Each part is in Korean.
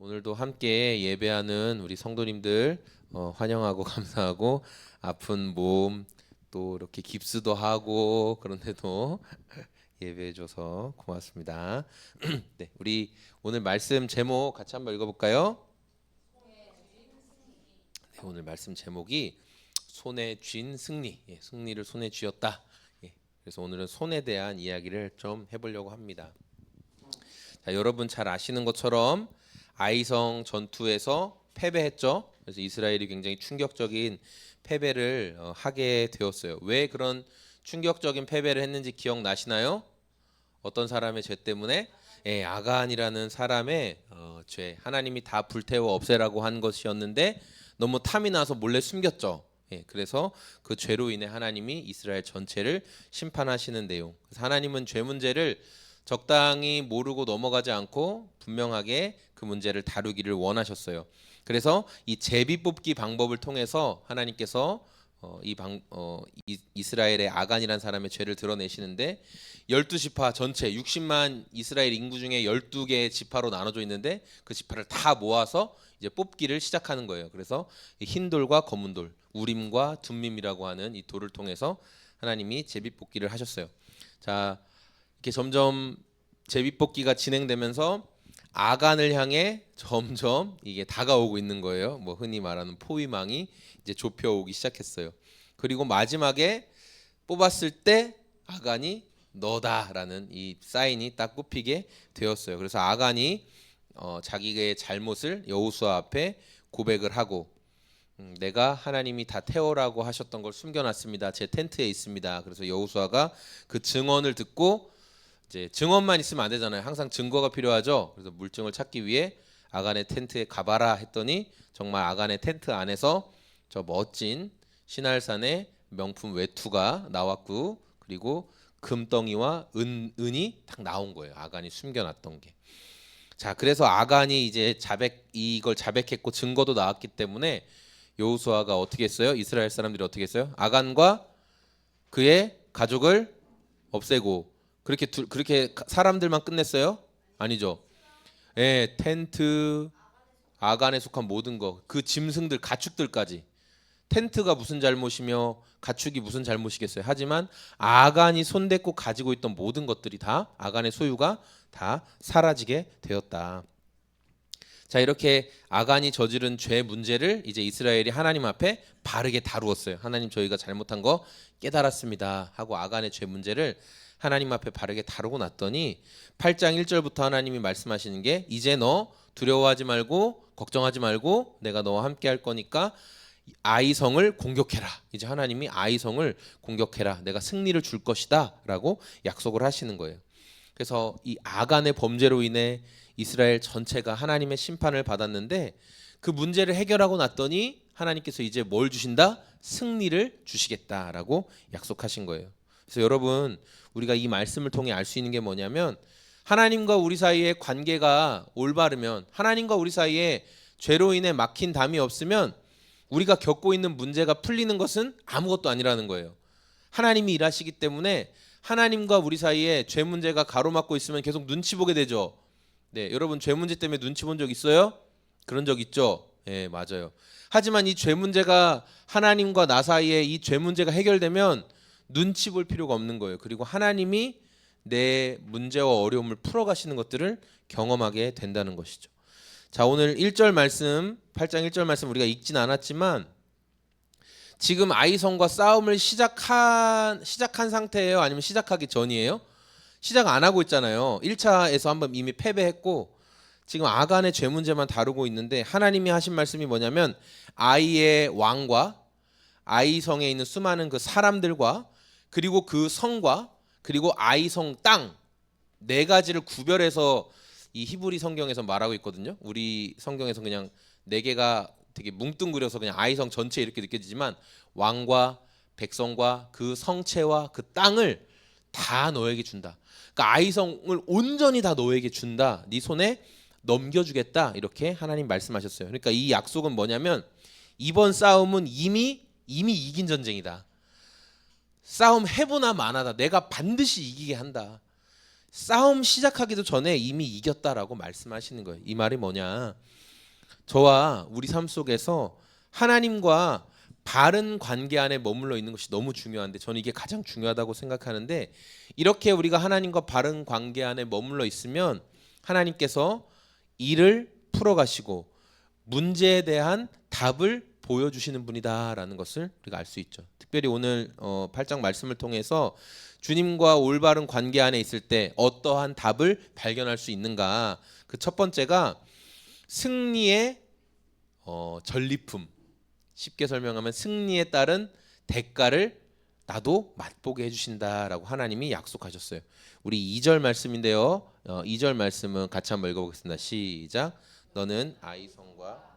오늘도 함께 예배하는 우리 성도님들 환영하고 감사하고 아픈 몸 또 이렇게 깁스도 하고 그런데도 예배해줘서 고맙습니다. 네, 우리 오늘 말씀 제목 같이 한번 읽어볼까요? 네, 오늘 말씀 제목이 손에 쥔 승리, 승리를 손에 쥐었다. 그래서 오늘은 손에 대한 이야기를 좀 해보려고 합니다. 자, 여러분 잘 아시는 것처럼 아이성 전투에서 패배했죠. 그래서 이스라엘이 굉장히 충격적인 패배를 하게 되었어요. 왜 그런 충격적인 패배를 했는지 기억나시나요? 어떤 사람의 죄 때문에? 아간이라는 사람의 죄. 하나님이 다 불태워 없애라고 한 것이었는데 너무 탐이 나서 몰래 숨겼죠. 그래서 그 죄로 인해 하나님이 이스라엘 전체를 심판하시는 내용. 그래서 하나님은 죄 문제를 적당히 모르고 넘어가지 않고 분명하게 그 문제를 다루기를 원하셨어요. 그래서 이 제비 뽑기 방법을 통해서 하나님께서 이스라엘의 아간이라는 사람의 죄를 드러내시는데 12지파 전체 60만 이스라엘 인구 중에 12개의 지파로 나눠져 있는데 그 지파를 다 모아서 이제 뽑기를 시작하는 거예요. 그래서 흰 돌과 검은 돌, 우림과 둠밈이라고 하는 이 돌을 통해서 하나님이 제비 뽑기를 하셨어요. 자, 이렇게 점점 제비뽑기가 진행되면서 아간을 향해 점점 이게 다가오고 있는 거예요. 뭐 흔히 말하는 포위망이 이제 좁혀오기 시작했어요. 그리고 마지막에 뽑았을 때 아간이 너다라는 이 사인이 딱 뽑히게 되었어요. 그래서 아간이 자기의 잘못을 여호수아 앞에 고백을 하고 내가 하나님이 다 태워라고 하셨던 걸 숨겨놨습니다. 제 텐트에 있습니다. 그래서 여호수아가 그 증언을 듣고 이제 증언만 있으면 안 되잖아요. 항상 증거가 필요하죠. 그래서 물증을 찾기 위해 아간의 텐트에 가봐라 했더니 정말 아간의 텐트 안에서 저 멋진 시날산의 명품 외투가 나왔고 그리고 금덩이와 은이 딱 나온 거예요. 아간이 숨겨놨던 게. 자, 그래서 아간이 이제 이걸 자백했고 증거도 나왔기 때문에 여호수아가 어떻게 했어요? 이스라엘 사람들이 어떻게 했어요? 아간과 그의 가족을 없애고 그렇게 사람들만 끝냈어요? 아니죠. 텐트, 아간에 속한 모든 거, 그 짐승들, 가축들까지. 텐트가 무슨 잘못이며 가축이 무슨 잘못이겠어요. 하지만 아간이 손댔고 가지고 있던 모든 것들이 다 아간의 소유가 다 사라지게 되었다. 자, 이렇게 아간이 저지른 죄 문제를 이제 이스라엘이 하나님 앞에 바르게 다루었어요. 하나님, 저희가 잘못한 거 깨달았습니다 하고 아간의 죄 문제를 하나님 앞에 바르게 다루고 났더니 8장 1절부터 하나님이 말씀하시는 게 이제 너 두려워하지 말고 걱정하지 말고 내가 너와 함께 할 거니까 아이성을 공격해라. 이제 하나님이 아이성을 공격해라. 내가 승리를 줄 것이다 라고 약속을 하시는 거예요. 그래서 이 아간의 범죄로 인해 이스라엘 전체가 하나님의 심판을 받았는데 그 문제를 해결하고 났더니 하나님께서 이제 뭘 주신다? 승리를 주시겠다라고 약속하신 거예요. 그래서 여러분, 우리가 이 말씀을 통해 알 수 있는 게 뭐냐면 하나님과 우리 사이의 관계가 올바르면, 하나님과 우리 사이에 죄로 인해 막힌 담이 없으면 우리가 겪고 있는 문제가 풀리는 것은 아무것도 아니라는 거예요. 하나님이 일하시기 때문에 하나님과 우리 사이에 죄 문제가 가로막고 있으면 계속 눈치 보게 되죠. 네, 여러분 죄 문제 때문에 눈치 본 적 있어요? 그런 적 있죠? 네, 맞아요. 하지만 이 죄 문제가 하나님과 나 사이에 이 죄 문제가 해결되면 눈치 볼 필요가 없는 거예요. 그리고 하나님이 내 문제와 어려움을 풀어가시는 것들을 경험하게 된다는 것이죠. 자, 오늘 1절 말씀, 8장 1절 말씀 우리가 읽진 않았지만 지금 아이성과 싸움을 시작한 상태예요? 아니면 시작하기 전이에요? 시작 안 하고 있잖아요. 1차에서 한번 이미 패배했고 지금 아간의 죄 문제만 다루고 있는데 하나님이 하신 말씀이 뭐냐면 아이의 왕과 아이성에 있는 수많은 그 사람들과 그리고 그 성과 그리고 아이성 땅 네 가지를 구별해서 이 히브리 성경에서 말하고 있거든요. 우리 성경에서 그냥 네 개가 되게 뭉뚱그려서 그냥 아이성 전체 이렇게 느껴지지만 왕과 백성과 그 성체와 그 땅을 다 너에게 준다. 그러니까 아이성을 온전히 다 너에게 준다. 네 손에 넘겨주겠다. 이렇게 하나님 말씀하셨어요. 그러니까 이 약속은 뭐냐면 이번 싸움은 이미 이긴 전쟁이다. 싸움 해보나 마나다. 내가 반드시 이기게 한다. 싸움 시작하기도 전에 이미 이겼다라고 말씀하시는 거예요. 이 말이 뭐냐? 저와 우리 삶 속에서 하나님과 바른 관계 안에 머물러 있는 것이 너무 중요한데, 저는 이게 가장 중요하다고 생각하는데, 이렇게 우리가 하나님과 바른 관계 안에 머물러 있으면 하나님께서 일을 풀어가시고 문제에 대한 답을 보여주시는 분이다라는 것을 우리가 알 수 있죠. 특별히 오늘 8장 말씀을 통해서 주님과 올바른 관계 안에 있을 때 어떠한 답을 발견할 수 있는가. 그 첫 번째가 승리의 전리품. 쉽게 설명하면 승리에 따른 대가를 나도 맛보게 해주신다라고 하나님이 약속하셨어요. 우리 2절 말씀인데요. 2절 말씀은 같이 한번 읽어보겠습니다. 시작. 너는 아이성과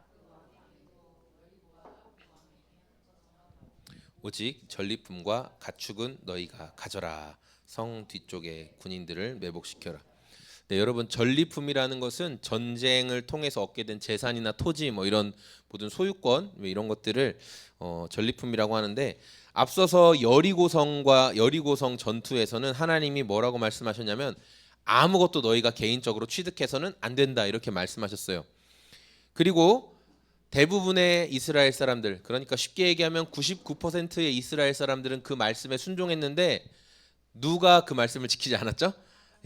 오직 전리품과 가축은 너희가 가져라. 성 뒤쪽에 군인들을 매복시켜라. 네, 여러분, 전리품이라는 것은 전쟁을 통해서 얻게 된 재산이나 토지, 뭐 이런 모든 소유권, 이런 것들을 전리품이라고 하는데, 앞서서 여리고성 전투에서는 하나님이 뭐라고 말씀하셨냐면 아무것도 너희가 개인적으로 취득해서는 안 된다, 이렇게 말씀하셨어요. 그리고 대부분의 이스라엘 사람들, 그러니까 쉽게 얘기하면 99%의 이스라엘 사람들은 그 말씀에 순종했는데 누가 그 말씀을 지키지 않았죠?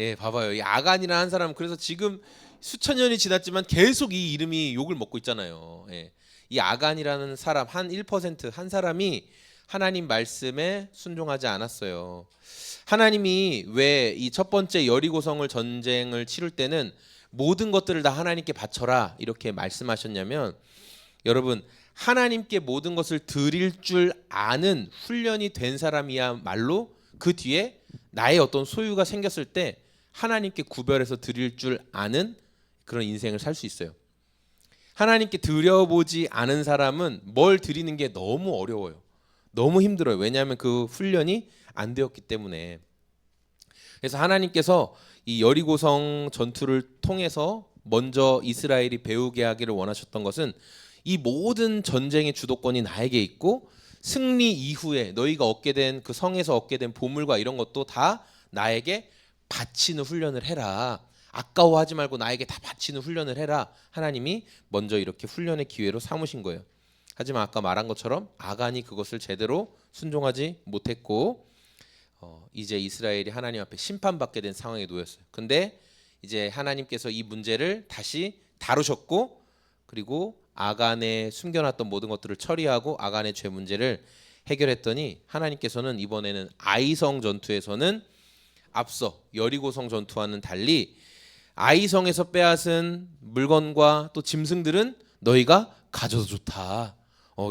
예, 봐봐요. 이 아간이라는 한 사람, 그래서 지금 수천 년이 지났지만 계속 이 이름이 욕을 먹고 있잖아요. 예. 이 아간이라는 사람, 한 1%, 한 사람이 하나님 말씀에 순종하지 않았어요. 하나님이 왜 이 첫 번째 여리고성을 전쟁을 치를 때는 모든 것들을 다 하나님께 바쳐라 이렇게 말씀하셨냐면, 여러분, 하나님께 모든 것을 드릴 줄 아는 훈련이 된 사람이야말로 그 뒤에 나의 어떤 소유가 생겼을 때 하나님께 구별해서 드릴 줄 아는 그런 인생을 살 수 있어요. 하나님께 드려보지 않은 사람은 뭘 드리는 게 너무 어려워요. 너무 힘들어요. 왜냐하면 그 훈련이 안 되었기 때문에. 그래서 하나님께서 이 여리고성 전투를 통해서 먼저 이스라엘이 배우게 하기를 원하셨던 것은, 이 모든 전쟁의 주도권이 나에게 있고 승리 이후에 너희가 얻게 된 그 성에서 얻게 된 보물과 이런 것도 다 나에게 바치는 훈련을 해라. 아까워하지 말고 나에게 다 바치는 훈련을 해라. 하나님이 먼저 이렇게 훈련의 기회로 삼으신 거예요. 하지만 아까 말한 것처럼 아간이 그것을 제대로 순종하지 못했고 이제 이스라엘이 하나님 앞에 심판받게 된 상황에 놓였어요. 근데 이제 하나님께서 이 문제를 다시 다루셨고, 그리고 아간에 숨겨놨던 모든 것들을 처리하고 아간의 죄 문제를 해결했더니, 하나님께서는 이번에는 아이성 전투에서는 앞서 여리고성 전투와는 달리 아이성에서 빼앗은 물건과 또 짐승들은 너희가 가져도 좋다.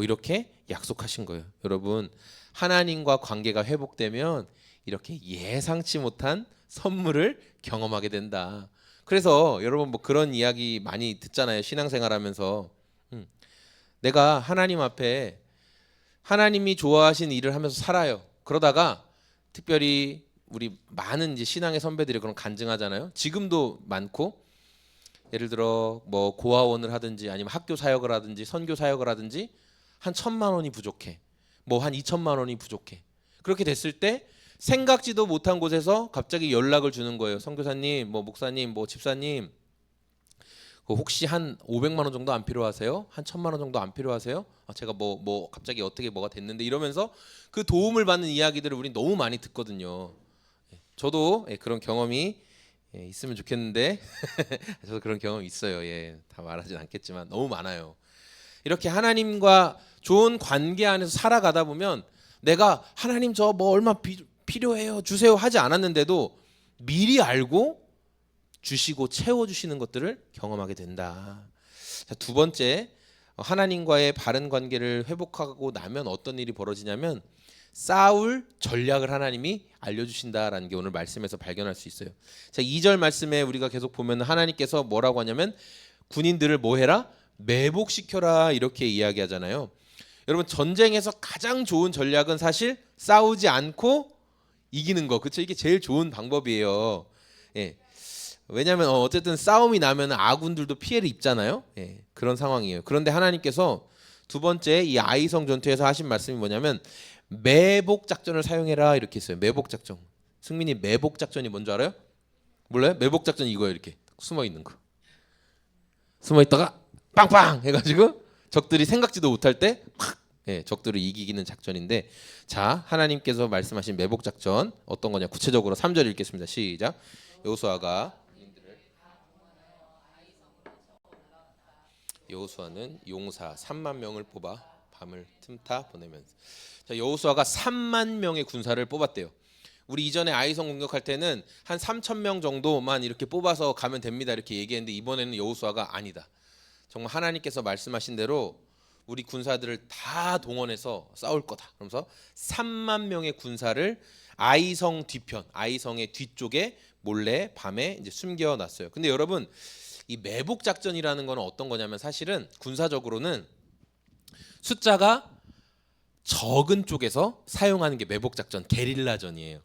이렇게 약속하신 거예요. 여러분, 하나님과 관계가 회복되면 이렇게 예상치 못한 선물을 경험하게 된다. 그래서 여러분, 뭐 그런 이야기 많이 듣잖아요. 신앙생활하면서 내가 하나님 앞에 하나님이 좋아하시는 일을 하면서 살아요. 그러다가 특별히 우리 많은 이제 신앙의 선배들이 그런 간증하잖아요. 지금도 많고, 예를 들어 뭐 고아원을 하든지 아니면 학교 사역을 하든지 선교 사역을 하든지 한 1,000만 원이 부족해. 뭐 한 2,000만 원이 부족해. 그렇게 됐을 때 생각지도 못한 곳에서 갑자기 연락을 주는 거예요. 선교사님, 뭐 목사님, 뭐 집사님, 혹시 한 500만 원 정도 안 필요하세요? 한 1,000만 원 정도 안 필요하세요? 제가 뭐 갑자기 어떻게 뭐가 됐는데, 이러면서 그 도움을 받는 이야기들을 우리 너무 많이 듣거든요. 저도 그런 경험이 있으면 좋겠는데 저도 그런 경험이 있어요. 다 말하진 않겠지만 너무 많아요. 이렇게 하나님과 좋은 관계 안에서 살아가다 보면 내가 하나님 저 뭐 얼마 필요해요 주세요 하지 않았는데도 미리 알고 주시고 채워주시는 것들을 경험하게 된다. 자, 두 번째, 하나님과의 바른 관계를 회복하고 나면 어떤 일이 벌어지냐면 싸울 전략을 하나님이 알려주신다라는 게 오늘 말씀에서 발견할 수 있어요. 자, 2절 말씀에 우리가 계속 보면 하나님께서 뭐라고 하냐면 군인들을 뭐 해라? 매복시켜라, 이렇게 이야기하잖아요. 여러분, 전쟁에서 가장 좋은 전략은 사실 싸우지 않고 이기는 거, 그렇죠? 이게 제일 좋은 방법이에요. 왜냐하면 어쨌든 싸움이 나면 아군들도 피해를 입잖아요. 그런 상황이에요. 그런데 하나님께서 두 번째 이 아이성 전투에서 하신 말씀이 뭐냐면 매복 작전을 사용해라, 이렇게 했어요. 매복 작전. 승민이 매복 작전이 뭔지 알아요? 몰라요? 매복 작전 이거예요. 이렇게 숨어 있는 거. 숨어 있다가 빵빵 해가지고 적들이 생각지도 못할 때 확, 예, 적들을 이기기는 작전인데, 자, 하나님께서 말씀하신 매복 작전 어떤 거냐? 구체적으로 3절 읽겠습니다. 시작. 여호수아는 용사 3만 명을 뽑아 밤을 틈타 보내면서, 자, 여호수아가 3만 명의 군사를 뽑았대요. 우리 이전에 아이성 공격할 때는 한 3천 명 정도만 이렇게 뽑아서 가면 됩니다 이렇게 얘기했는데, 이번에는 여호수아가 아니다. 정말 하나님께서 말씀하신 대로 우리 군사들을 다 동원해서 싸울 거다. 그러면서 3만 명의 군사를 아이성 뒤편, 아이성의 뒤쪽에 몰래 밤에 이제 숨겨놨어요. 근데 여러분, 이 매복 작전이라는 거는 어떤 거냐면, 사실은 군사적으로는 숫자가 적은 쪽에서 사용하는 게 매복 작전, 게릴라전이에요.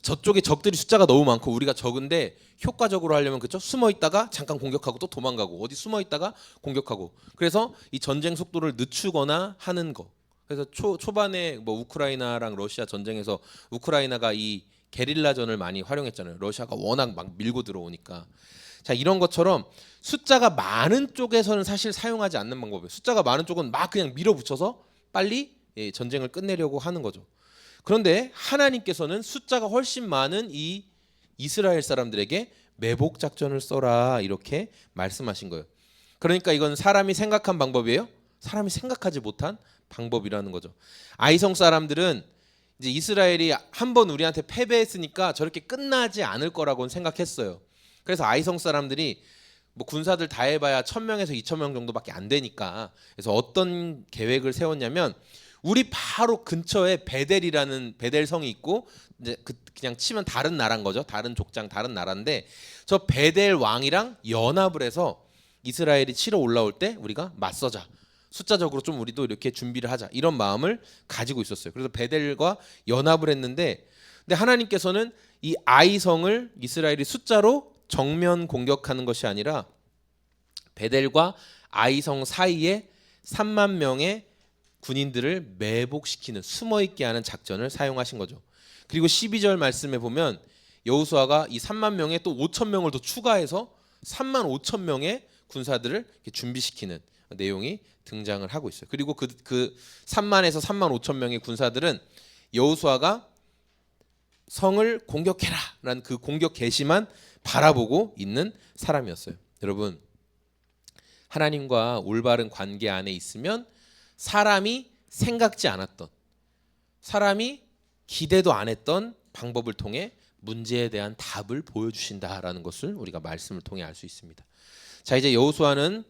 저쪽에 적들이 숫자가 너무 많고 우리가 적은데 효과적으로 하려면, 그렇죠? 숨어 있다가 잠깐 공격하고 또 도망가고, 어디 숨어 있다가 공격하고, 그래서 이 전쟁 속도를 늦추거나 하는 거. 그래서 초반에 뭐 우크라이나랑 러시아 전쟁에서 우크라이나가 이 게릴라전을 많이 활용했잖아요. 러시아가 워낙 막 밀고 들어오니까. 자, 이런 것처럼 숫자가 많은 쪽에서는 사실 사용하지 않는 방법이에요. 숫자가 많은 쪽은 막 그냥 밀어붙여서 빨리 전쟁을 끝내려고 하는 거죠. 그런데 하나님께서는 숫자가 훨씬 많은 이 이스라엘 사람들에게 매복 작전을 써라 이렇게 말씀하신 거예요. 그러니까 이건 사람이 생각한 방법이에요? 사람이 생각하지 못한 방법이라는 거죠. 아이성 사람들은 이제 이스라엘이 한번 우리한테 패배했으니까 저렇게 끝나지 않을 거라고는 생각했어요. 그래서 아이성 사람들이 뭐 군사들 다 해봐야 1,000명에서 2,000명 정도밖에 안 되니까, 그래서 어떤 계획을 세웠냐면, 우리 바로 근처에 베델이라는 베델 성이 있고, 이제 그냥 치면 다른 나라인 거죠. 다른 족장, 다른 나라인데, 저 베델 왕이랑 연합을 해서 이스라엘이 치러 올라올 때 우리가 맞서자. 숫자적으로 좀 우리도 이렇게 준비를 하자. 이런 마음을 가지고 있었어요. 그래서 베델과 연합을 했는데, 근데 하나님께서는 이 아이성을 이스라엘이 숫자로 정면 공격하는 것이 아니라 베델과 아이성 사이에 3만 명의 군인들을 매복시키는, 숨어있게 하는 작전을 사용하신 거죠. 그리고 12절 말씀에 보면 여호수아가 이 3만 명에 또 5천 명을 더 추가해서 3만 5천 명의 군사들을 준비시키는 내용이 등장을 하고 있어요. 그리고 그 3만에서 3만 5천 명의 군사들은 여호수아가 성을 공격해라라는 그 공격 개시만 바라보고 있는 사람이었어요. 여러분, 하나님과 올바른 관계 안에 있으면 사람이 생각지 않았던, 사람이 기대도 안 했던 방법을 통해 문제에 대한 답을 보여주신다라는 것을 우리가 말씀을 통해 알 수 있습니다. 자, 이제 여호수아는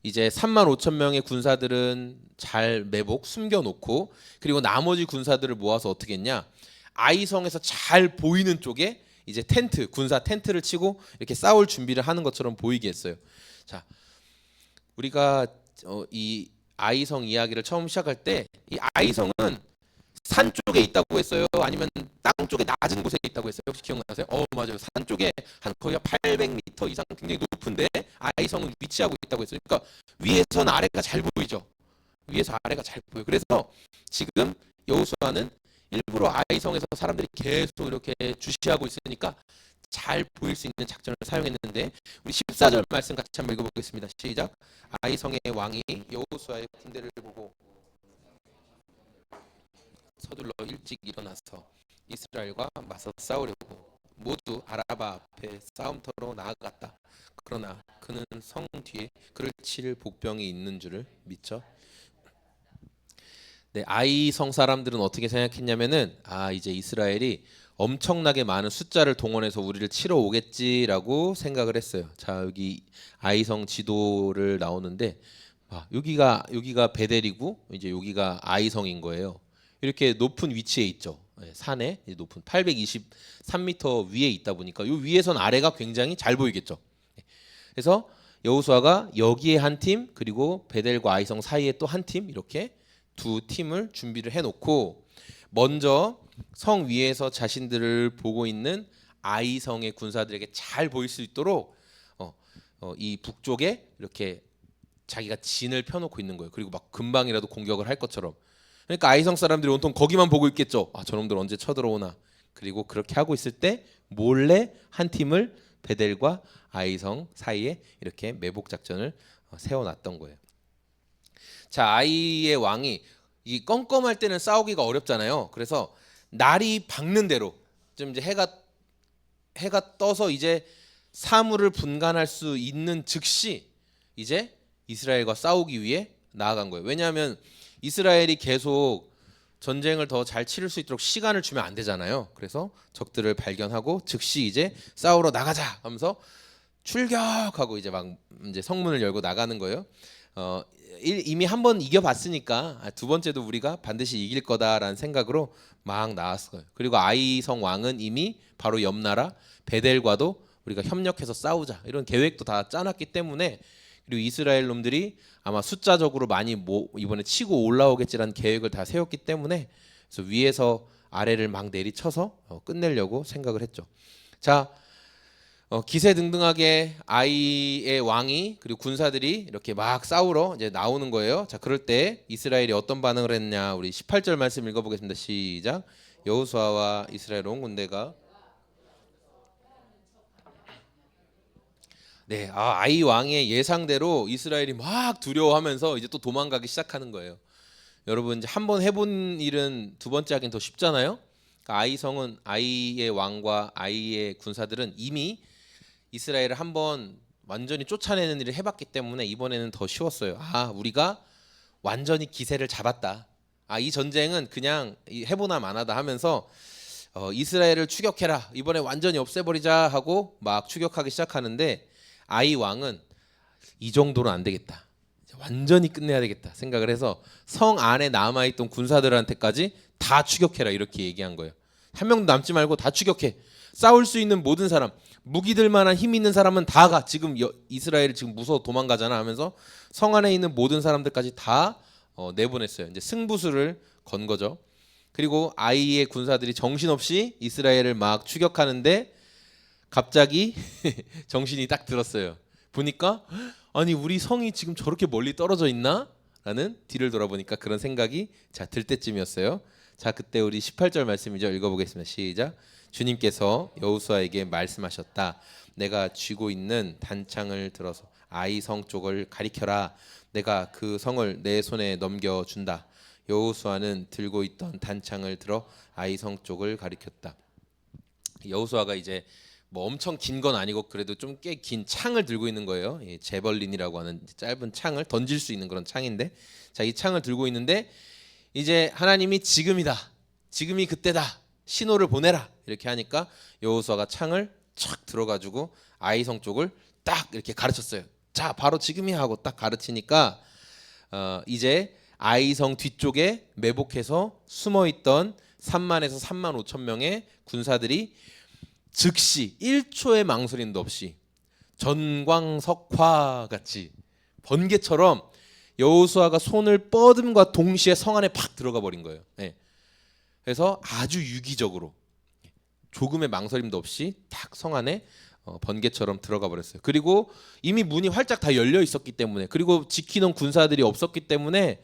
이제 3만 5천 명의 군사들은 잘 매복 숨겨놓고, 그리고 나머지 군사들을 모아서 어떻게 했냐, 아이성에서 잘 보이는 쪽에 이제 텐트, 군사 텐트를 치고 이렇게 싸울 준비를 하는 것처럼 보이게 했어요. 자, 우리가 이 아이성 이야기를 처음 시작할 때 이 아이성은 산 쪽에 있다고 했어요? 아니면 땅 쪽에 낮은 곳에 있다고 했어요? 혹시 기억나세요? 맞아요. 산 쪽에 한 거의 800m 이상 굉장히 높은데 아이성은 위치하고 있다고 했어요. 그러니까 위에서는 아래가 잘 보이죠. 위에서 아래가 잘 보여요. 그래서 지금 여호수아는 일부러 아이성에서 사람들이 계속 이렇게 주시하고 있으니까 잘 보일 수 있는 작전을 사용했는데, 우리 14절 말씀 같이 한번 읽어보겠습니다. 시작. 아이성의 왕이 여호수아의 군대를 보고 서둘러 일찍 일어나서 이스라엘과 맞서 싸우려고 모두 아라바 앞에 싸움터로 나아갔다. 그러나 그는 성 뒤에 그를 칠 복병이 있는 줄을 미처. 네, 아이성 사람들은 어떻게 생각했냐면은, 이제 이스라엘이 엄청나게 많은 숫자를 동원해서 우리를 치러 오겠지라고 생각을 했어요. 자, 여기 아이성 지도를 나오는데, 여기가 베델이고 이제 여기가 아이성인 거예요. 이렇게 높은 위치에 있죠. 산에 높은 823m 위에 있다 보니까 이 위에선 아래가 굉장히 잘 보이겠죠. 그래서 여호수아가 여기에 한 팀, 그리고 베델과 아이성 사이에 또 한 팀, 이렇게 두 팀을 준비를 해놓고 먼저 성 위에서 자신들을 보고 있는 아이성의 군사들에게 잘 보일 수 있도록 이 북쪽에 이렇게 자기가 진을 펴놓고 있는 거예요. 그리고 막 금방이라도 공격을 할 것처럼. 그러니까 아이성 사람들이 온통 거기만 보고 있겠죠. 저놈들 언제 쳐들어오나. 그리고 그렇게 하고 있을 때 몰래 한 팀을 베델과 아이성 사이에 이렇게 매복 작전을 세워놨던 거예요. 자, 아이의 왕이 이 껌껌할 때는 싸우기가 어렵잖아요. 그래서 날이 밝는 대로 좀 이제 해가 떠서 이제 사물을 분간할 수 있는 즉시 이제 이스라엘과 싸우기 위해 나아간 거예요. 왜냐하면 이스라엘이 계속 전쟁을 더 잘 치를 수 있도록 시간을 주면 안 되잖아요. 그래서 적들을 발견하고 즉시 이제 싸우러 나가자 하면서 출격하고 이제 막 이제 성문을 열고 나가는 거예요. 이미 한 번 이겨봤으니까 두 번째도 우리가 반드시 이길 거다라는 생각으로 막 나왔어요. 그리고 아이성 왕은 이미 바로 옆 나라 베델과도 우리가 협력해서 싸우자 이런 계획도 다 짜놨기 때문에, 그리고 이스라엘 놈들이 아마 숫자적으로 많이 이번에 치고 올라오겠지라는 계획을 다 세웠기 때문에 그래서 위에서 아래를 막 내리쳐서 끝내려고 생각을 했죠. 자, 기세등등하게 아이의 왕이 그리고 군사들이 이렇게 막 싸우러 이제 나오는 거예요. 자, 그럴 때 이스라엘이 어떤 반응을 했냐, 우리 18절 말씀 읽어보겠습니다. 시작. 여호수아와 이스라엘 온 군대가 네, 아이 왕의 예상대로 이스라엘이 막 두려워하면서 이제 또 도망가기 시작하는 거예요. 여러분 이제 한번 해본 일은 두 번째 하긴 더 쉽잖아요. 그러니까 아이성은 아이의 왕과 아이의 군사들은 이미 이스라엘을 한번 완전히 쫓아내는 일을 해봤기 때문에 이번에는 더 쉬웠어요. 우리가 완전히 기세를 잡았다. 이 전쟁은 그냥 해보나 마나다 하면서 이스라엘을 추격해라. 이번에 완전히 없애버리자 하고 막 추격하기 시작하는데 아이 왕은 이 정도는 안 되겠다. 완전히 끝내야 되겠다 생각을 해서 성 안에 남아있던 군사들한테까지 다 추격해라 이렇게 얘기한 거예요. 한 명도 남지 말고 다 추격해. 싸울 수 있는 모든 사람, 무기들 만한 힘 있는 사람은 다 가. 지금 이스라엘 지금 무서워 도망가잖아 하면서 성 안에 있는 모든 사람들까지 다 내보냈어요. 이제 승부수를 건 거죠. 그리고 아이의 군사들이 정신없이 이스라엘을 막 추격하는데 갑자기 정신이 딱 들었어요. 보니까 아니 우리 성이 지금 저렇게 멀리 떨어져 있나? 라는 뒤를 돌아보니까 그런 생각이 들 때쯤이었어요. 자, 그때 우리 18절 말씀이죠. 읽어보겠습니다. 시작. 주님께서 여호수아에게 말씀하셨다. 내가 쥐고 있는 단창을 들어서 아이 성 쪽을 가리켜라. 내가 그 성을 내 손에 넘겨준다. 여호수아는 들고 있던 단창을 들어 아이 성 쪽을 가리켰다. 여호수아가 이제 뭐 엄청 긴 건 아니고 그래도 좀 꽤 긴 창을 들고 있는 거예요. 제벌린이라고 하는 짧은 창을 던질 수 있는 그런 창인데, 자, 이 창을 들고 있는데 이제 하나님이 지금이다, 지금이 그때다, 신호를 보내라 이렇게 하니까 여호수아가 창을 착 들어가지고 아이성 쪽을 딱 이렇게 가르쳤어요. 자, 바로 지금이야 하고 딱 가르치니까 이제 아이성 뒤쪽에 매복해서 숨어있던 3만에서 3만 5천 명의 군사들이 즉시 1초의 망설임도 없이 전광석화 같이 번개처럼 여호수아가 손을 뻗음과 동시에 성 안에 팍 들어가 버린 거예요. 그래서 아주 유기적으로 조금의 망설임도 없이 딱 성 안에 번개처럼 들어가 버렸어요. 그리고 이미 문이 활짝 다 열려 있었기 때문에, 그리고 지키는 군사들이 없었기 때문에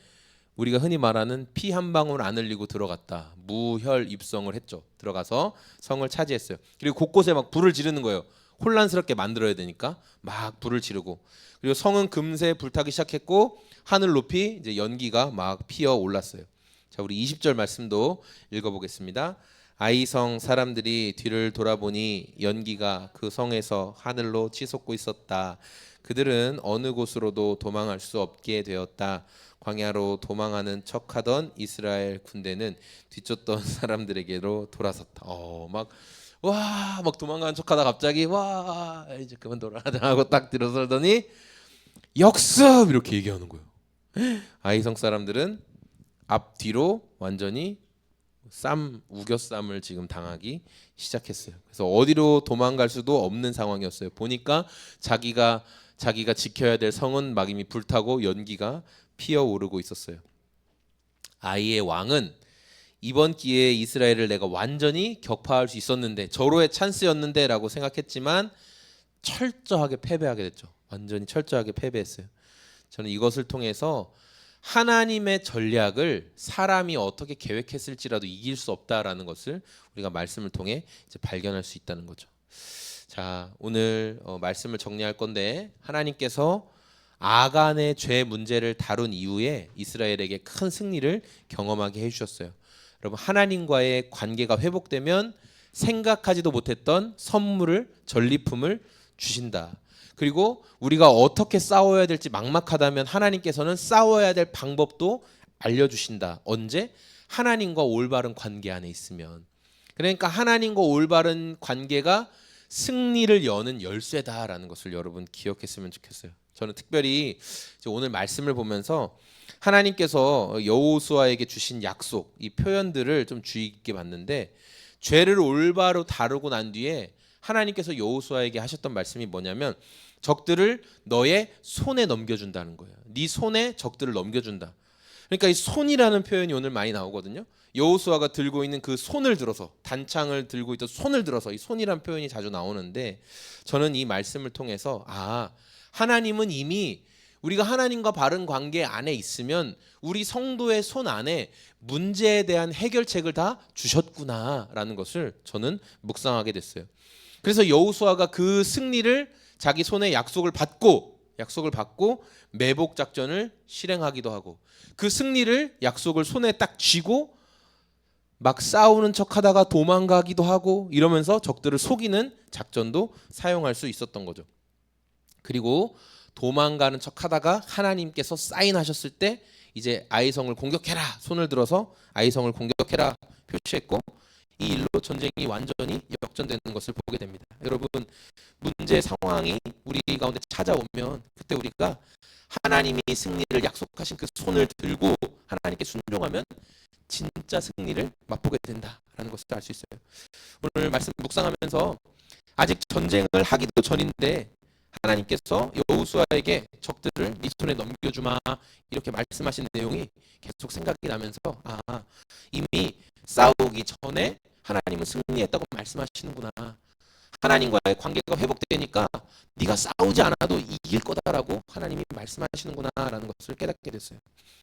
우리가 흔히 말하는 피 한 방울 안 흘리고 들어갔다. 무혈 입성을 했죠. 들어가서 성을 차지했어요. 그리고 곳곳에 막 불을 지르는 거예요. 혼란스럽게 만들어야 되니까 막 불을 지르고, 그리고 성은 금세 불타기 시작했고 하늘 높이 이제 연기가 막 피어 올랐어요. 자, 우리 20절 말씀도 읽어보겠습니다. 아이성 사람들이 뒤를 돌아보니 연기가 그 성에서 하늘로 치솟고 있었다. 그들은 어느 곳으로도 도망할 수 없게 되었다. 광야로 도망하는 척하던 이스라엘 군대는 뒤쫓던 사람들에게로 돌아섰다. 막 도망가는 척하다 갑자기 와 이제 그만 돌아가자 하고 딱 들어서더니 역습 이렇게 얘기하는 거예요. 아이성 사람들은 앞뒤로 완전히 우겨쌈을 지금 당하기 시작했어요. 그래서 어디로 도망갈 수도 없는 상황이었어요. 보니까 자기가 지켜야 될 성은 막 이미 불타고 연기가 피어오르고 있었어요. 아이의 왕은 이번 기회에 이스라엘을 내가 완전히 격파할 수 있었는데, 절호의 찬스였는데 라고 생각했지만 철저하게 패배하게 됐죠. 완전히 철저하게 패배했어요. 저는 이것을 통해서 하나님의 전략을 사람이 어떻게 계획했을지라도 이길 수 없다라는 것을 우리가 말씀을 통해 이제 발견할 수 있다는 거죠. 자, 오늘 말씀을 정리할 건데, 하나님께서 아간의 죄 문제를 다룬 이후에 이스라엘에게 큰 승리를 경험하게 해주셨어요. 여러분, 하나님과의 관계가 회복되면 생각하지도 못했던 선물을, 전리품을 주신다. 그리고 우리가 어떻게 싸워야 될지 막막하다면 하나님께서는 싸워야 될 방법도 알려주신다. 언제? 하나님과 올바른 관계 안에 있으면. 그러니까 하나님과 올바른 관계가 승리를 여는 열쇠다라는 것을 여러분 기억했으면 좋겠어요. 저는 특별히 오늘 말씀을 보면서 하나님께서 여호수아에게 주신 약속, 이 표현들을 좀 주의 깊게 봤는데, 죄를 올바로 다루고 난 뒤에 하나님께서 여호수아에게 하셨던 말씀이 뭐냐면, 적들을 너의 손에 넘겨준다는 거예요. 네 손에 적들을 넘겨준다. 그러니까 이 손이라는 표현이 오늘 많이 나오거든요. 여호수아가 들고 있는 그 손을 들어서, 단창을 들고 있던 손을 들어서, 이 손이라는 표현이 자주 나오는데, 저는 이 말씀을 통해서 하나님은 이미 우리가 하나님과 바른 관계 안에 있으면 우리 성도의 손 안에 문제에 대한 해결책을 다 주셨구나라는 것을 저는 묵상하게 됐어요. 그래서 여호수아가 그 승리를 자기 손에 약속을 받고 매복 작전을 실행하기도 하고, 그 승리를, 약속을 손에 딱 쥐고 막 싸우는 척하다가 도망가기도 하고, 이러면서 적들을 속이는 작전도 사용할 수 있었던 거죠. 그리고 도망가는 척하다가 하나님께서 사인하셨을 때 이제 아이성을 공격해라, 손을 들어서 아이성을 공격해라 표시했고, 이 일로 전쟁이 완전히 역전되는 것을 보게 됩니다. 여러분, 문제 상황이 우리 가운데 찾아오면 그때 우리가 하나님이 승리를 약속하신 그 손을 들고 하나님께 순종하면 진짜 승리를 맛보게 된다라는 것을 알 수 있어요. 오늘 말씀 묵상하면서 아직 전쟁을 하기도 전인데 하나님께서 여호수아에게 적들을 네 손에 넘겨주마, 이렇게 말씀하신 내용이 계속 생각이 나면서 이미 싸우기 전에 하나님은 승리했다고 말씀하시는구나. 하나님과의 관계가 회복되니까 네가 싸우지 않아도 이길 거다라고 하나님이 말씀하시는구나라는 것을 깨닫게 됐어요.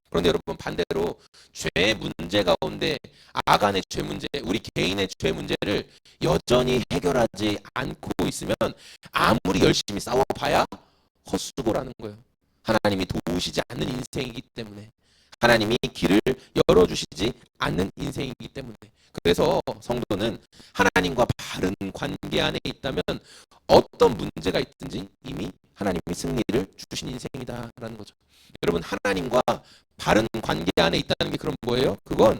그런데 여러분, 반대로 죄의 문제 가운데 아간의 죄 문제, 우리 개인의 죄 문제를 여전히 해결하지 않고 있으면 아무리 열심히 싸워봐야 헛수고라는 거예요. 하나님이 도우시지 않는 인생이기 때문에, 하나님이 길을 열어주시지 않는 인생이기 때문에. 그래서 성도는 하나님과 바른 관계 안에 있다면 어떤 문제가 있든지 이미 하나님이 승리를 주신 인생이다라는 거죠. 여러분, 하나님과 바른 관계 안에 있다는 게 그럼 뭐예요? 그건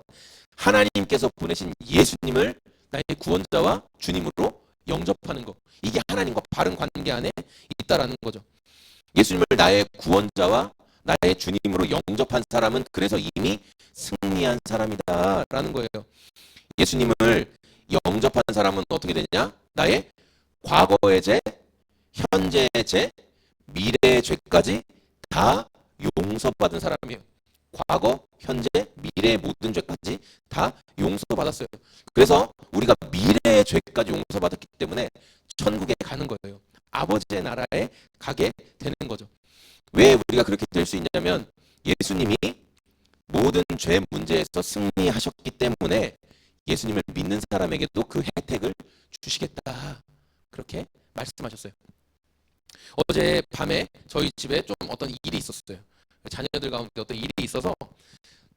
하나님께서 보내신 예수님을 나의 구원자와 주님으로 영접하는 거. 이게 하나님과 바른 관계 안에 있다라는 거죠. 예수님을 나의 구원자와 나의 주님으로 영접한 사람은 그래서 이미 승리한 사람이다라는 거예요. 예수님을 영접한 사람은 어떻게 되냐? 나의 과거의 죄, 현재의 죄, 미래의 죄까지 다 용서받은 사람이에요. 과거, 현재, 미래의 모든 죄까지 다 용서받았어요. 그래서 우리가 미래의 죄까지 용서받았기 때문에 천국에 가는 거예요. 아버지의 나라에 가게 되는 거죠. 왜 우리가 그렇게 될 수 있냐면, 예수님이 모든 죄 문제에서 승리하셨기 때문에 예수님을 믿는 사람에게도 그 혜택을 주시겠다, 그렇게 말씀하셨어요. 어제 밤에 저희 집에 좀 어떤 일이 있었어요. 자녀들 가운데 어떤 일이 있어서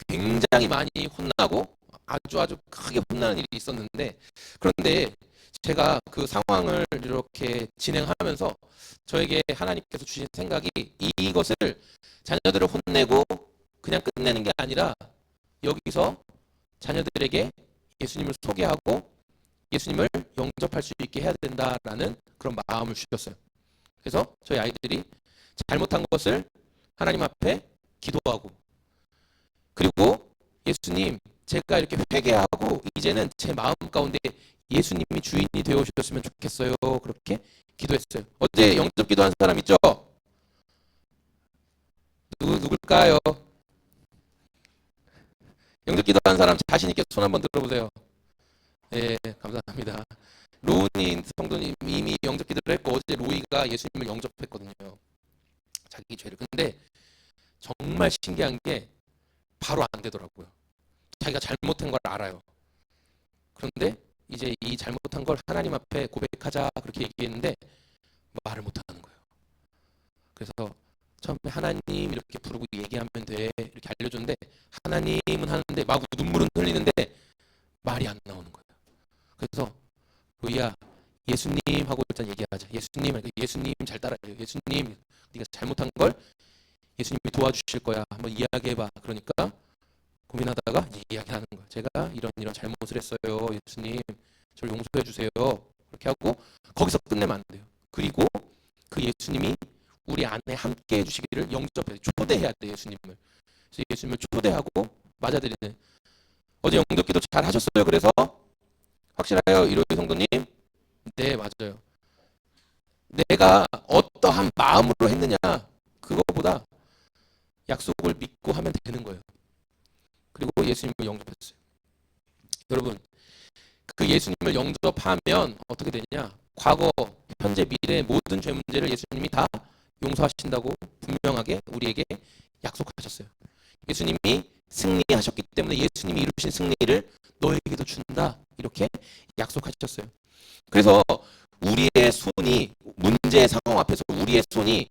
굉장히 많이 혼나고 아주 크게 혼나는 일이 있었는데, 그런데 제가 그 상황을 이렇게 진행하면서 저에게 하나님께서 주신 생각이, 이것을 자녀들을 혼내고 그냥 끝내는 게 아니라 여기서 자녀들에게 예수님을 소개하고 예수님을 영접할 수 있게 해야 된다라는 그런 마음을 주셨어요. 그래서 저희 아이들이 잘못한 것을 하나님 앞에 기도하고, 그리고 예수님, 제가 이렇게 회개하고 이제는 제 마음 가운데 예수님이 주인이 되어 주셨으면 좋겠어요, 그렇게 기도했어요. 어제 영접 기도한 사람 있죠? 누굴까요? 영접 기도한 사람 자신 있게 손 한번 들어보세요. 네, 감사합니다. 로우님, 성도님 이미 영접 기도를 했고, 어제 로이가 예수님을 영접했거든요, 자기 죄를. 근데 정말 신기한 게 바로 안 되더라고요. 자기가 잘못한 걸 알아요. 그런데 이제 이 잘못한 걸 하나님 앞에 고백하자 그렇게 얘기했는데 말을 못 하는 거예요. 그래서 처음에 하나님 이렇게 부르고 얘기하면 돼 이렇게 알려줬는데 하나님은 하는데 막 눈물은 흘리는데 말이 안 나오는 거예요. 그래서 로이야 예수님 하고 일단 얘기하자. 예수님 잘 따라해요. 예수님 네가 잘못한 걸 예수님이 도와주실 거야. 한번 이야기해봐. 그러니까 고민하다가 이제 이야기하는 거예요. 제가 이런 잘못을 했어요. 예수님 저를 용서해 주세요. 그렇게 하고 거기서 끝내면 안 돼요. 그리고 그 예수님이 우리 안에 함께 해주시기를 영접해요. 초대해야 돼 예수님을. 그래서 예수님을 초대하고 맞아들이는. 어제 영접기도 잘 하셨어요. 그래서 확실해요 이로희 성도님? 네 맞아요. 내가 어떠한 마음으로 했느냐 그거보다 약속을 믿고 하면 되는 거예요. 그리고 예수님을 영접했어요. 여러분 그 예수님을 영접하면 어떻게 되냐? 과거, 현재, 미래 모든 죄 문제를 예수님이 다 용서하신다고 분명하게 우리에게 약속하셨어요. 예수님이 승리하셨기 때문에 예수님이 이루신 승리를 너에게도 준다 이렇게 약속하셨어요. 그래서 우리의 손이 문제의 상황 앞에서 우리의 손이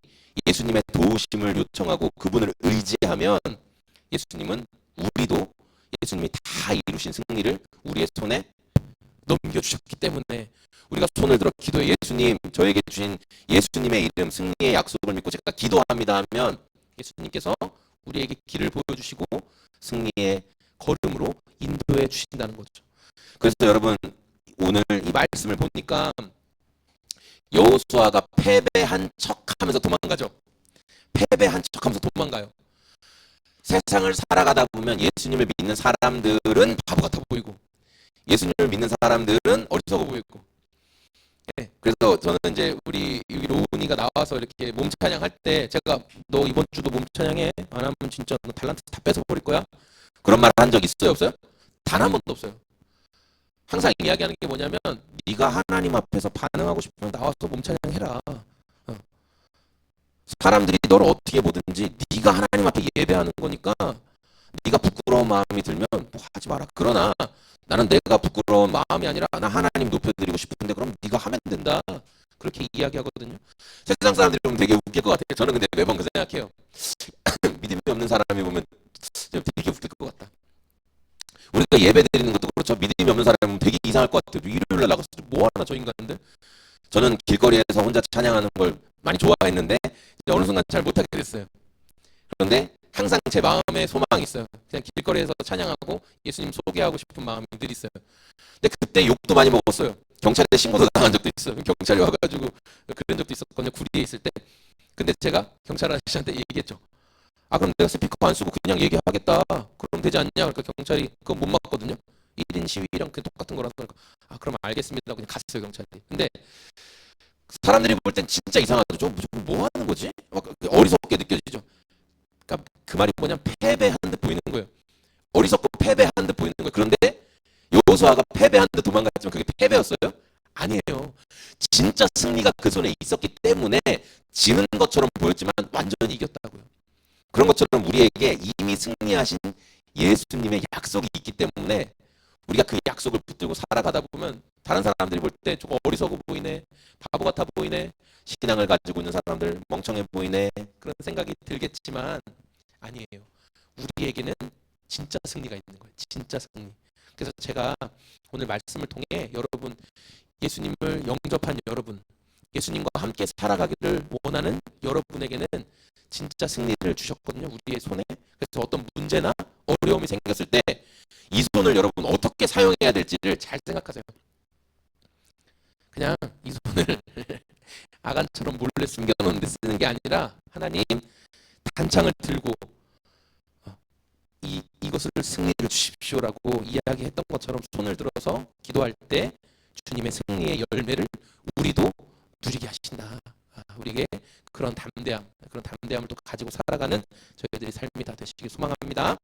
예수님의 도우심을 요청하고 그분을 의지하면 예수님은 우리도 예수님이 다 이루신 승리를 우리의 손에 넘겨주셨기 때문에 우리가 손을 들어 기도해 예수님 저에게 주신 예수님의 이름 승리의 약속을 믿고 제가 기도합니다 하면 예수님께서 우리에게 길을 보여주시고 승리의 걸음으로 인도해 주신다는 거죠. 그래서 여러분 오늘 이 말씀을 보니까 여호수아가 패배한 척하면서 도망가죠. 패배한 척하면서 도망가요. 세상을 살아가다 보면 예수님을 믿는 사람들은 바보 같아 보이고 예수님을 믿는 사람들은 어리석어 보이고. 네, 그래서 저는 이제 우리 로운이가 나와서 이렇게 몸 찬양할 때 제가 너 이번 주도 몸 찬양해 안 하면 진짜 너 달란트 다 뺏어 버릴 거야. 그런 말 한 적 있어요 없어요? 단 한 번도 없어요. 항상 이야기하는 게 뭐냐면 네가 하나님 앞에서 반응하고 싶으면 나와서 몸 찬양해라. 사람들이 너를 어떻게 보든지 네가 하나님 앞에 예배하는 거니까 네가 부끄러운 마음이 들면 뭐 하지 마라. 그러나 나는 내가 부끄러운 마음이 아니라 나 하나님 높여드리고 싶은데 그럼 네가 하면 된다. 그렇게 이야기하거든요. 세상 사람들이 보면 되게 웃길 것 같아요. 저는 근데 매번 그 생각해요. 믿음이 없는 사람이 보면 되게 웃길 것 같다. 우리가 예배 드리는 것도 그렇죠. 믿음이 없는 사람이 보면 되게 이상할 것 같아요. 일요일날 나가서 뭐 하나 저 인간들. 저는 길거리에서 혼자 찬양하는 걸 많이 좋아했는데 어느 순간 잘 못하게 됐어요. 그런데 항상 제 마음에 소망이 있어요. 그냥 길거리에서 찬양하고 예수님 소개하고 싶은 마음이 늘 있어요. 근데 그때 욕도 많이 먹었어요. 경찰에 신고도 당한 적도 있어요. 경찰이 와가지고 그런 적도 있었거든요. 구리에 있을 때. 근데 제가 경찰 아저씨한테 얘기했죠. 아 그럼 내가 스피커 안 쓰고 그냥 얘기하겠다. 그럼 되지 않냐? 그러니까 경찰이 그건 못 막거든요. 1인 시위랑 똑같은 거라서 그러니까 아 그럼 알겠습니다. 그냥 갔어요 경찰이. 근데 사람들이 볼 땐 진짜 이상하죠. 뭐 하는 거지? 막 어리석게 느껴지죠. 그러니까 그 말이 뭐냐면 패배한 듯 보이는 거예요. 어리석고 패배한 듯 보이는 거예요. 그런데 여호수아가 패배한 듯 도망갔지만 그게 패배였어요? 아니에요. 진짜 승리가 그 손에 있었기 때문에 지는 것처럼 보였지만 완전히 이겼다고요. 그런 것처럼 우리에게 이미 승리하신 예수님의 약속이 있기 때문에 우리가 그 약속을 붙들고 살아가다 보면 다른 사람들이 볼 때 조금 어리석어 보이네, 바보 같아 보이네, 신앙을 가지고 있는 사람들 멍청해 보이네 그런 생각이 들겠지만 아니에요. 우리에게는 진짜 승리가 있는 거예요. 진짜 승리. 그래서 제가 오늘 말씀을 통해 여러분 예수님을 영접한 여러분 예수님과 함께 살아가기를 원하는 여러분에게는 진짜 승리를 주셨거든요. 우리의 손에. 그래서 어떤 문제나 어려움이 생겼을 때 이 손을 여러분 어떻게 사용해야 될지를 잘 생각하세요. 그냥 이 손을 아간처럼 몰래 숨겨놓는 데 쓰는 게 아니라 하나님 단창을 들고 이것을 승리를 주십시오라고 이야기했던 것처럼 손을 들어서 기도할 때 주님의 승리의 열매를 우리도 누리게 하신다. 우리에게 그런 담대함을 또 가지고 살아가는 저희들의 삶이 다 되시길 소망합니다.